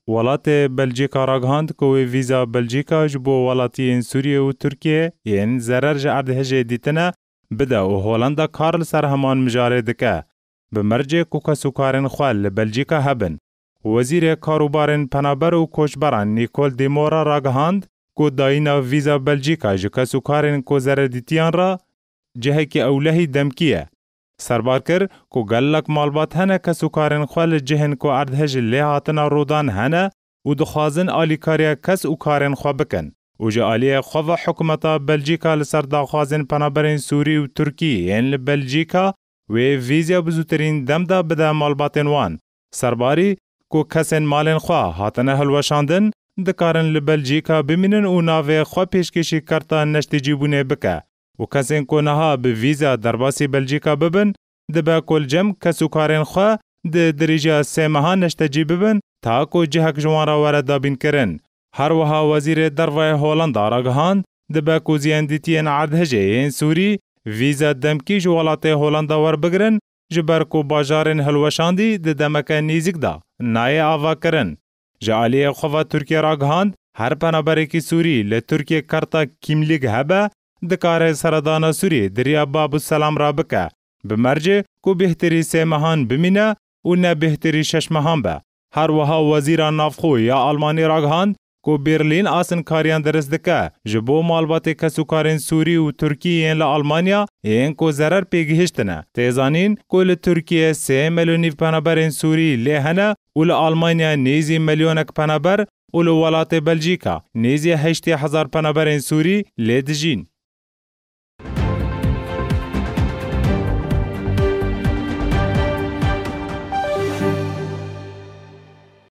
ولات بلژیکا راگهاند که ویزا بلژیکا جبو ولاتین سوریه و ترکیه این ضرر جعرده دیتنه بده و هولندا کارل سر همان مجاره دکه. بمرجع کوکسوکارن خوال بلژیکا هبن. وزیر کاروبارن پنابر و کوچبران نیکول دیمورا راگهاند که داینا ویزا بلژیکا جکسوکارن کو ضرر دیتیان را جهه که اولهی دمکیه. سربار کر کو گلک مالبات هنه کسوکارن خوال جهن کو اردهج لیهاتنا رودان هنه و دخوازن آلیکاریا کس او کارن خوا بکن. و جه آلیه خوا حکومتا بلژیکا لسر داخوازن پنابرین سوری و ترکی این بلژیکا و ویزیا بزوترین دم دا بده مالباتن وان. سرباری کو کسین مالن خوا هاتنه هلوشاندن دکارن لبلژیکا بمینن و ناوه خوا پیشکشی کرتا نشتی جیبونه بکه. و کسین کو نها به ویزا درباسی بلژیکا ببن دبا کل جم کسوکارن خوا دریجه سه ماها نشتجی ببن تا کو جهک جوان را دابین کرن. هر وها وزیر دروای هولندا راگهاند دبا کو زیاندیتین عردهجه این سوری ویزا دمکی جوالات هولندا ور بگرن جبر کو باجارن هلوشاندی دمک نیزیک دا نای آوا کرن. جالی خوا ترکیه راگهاند هر پنابره کی سوری ل ترکیه کرتا کیملیگ هبه دکاره سردانا سوری دریا باب السلام را بکه. بمرجه کو بهتری سه مهان بمینه و نه بهتری شش مهان به. هر وها وزیر نافخو یا آلمانی راگهاند کو برلین آسن کاریان درست دکه جبو مالبات کسوکارن سوری و ترکیه ل آلمانیا این کو ضرر پیگهشتنه. تیزانین کو ل ترکیه 3 میلیون پنابرین سوری لهنه و ل آلمانیا نیزی میلیونک پنابر و ل ولات بلژیکا نیزی 8,000 پنابرین سوری لدجین.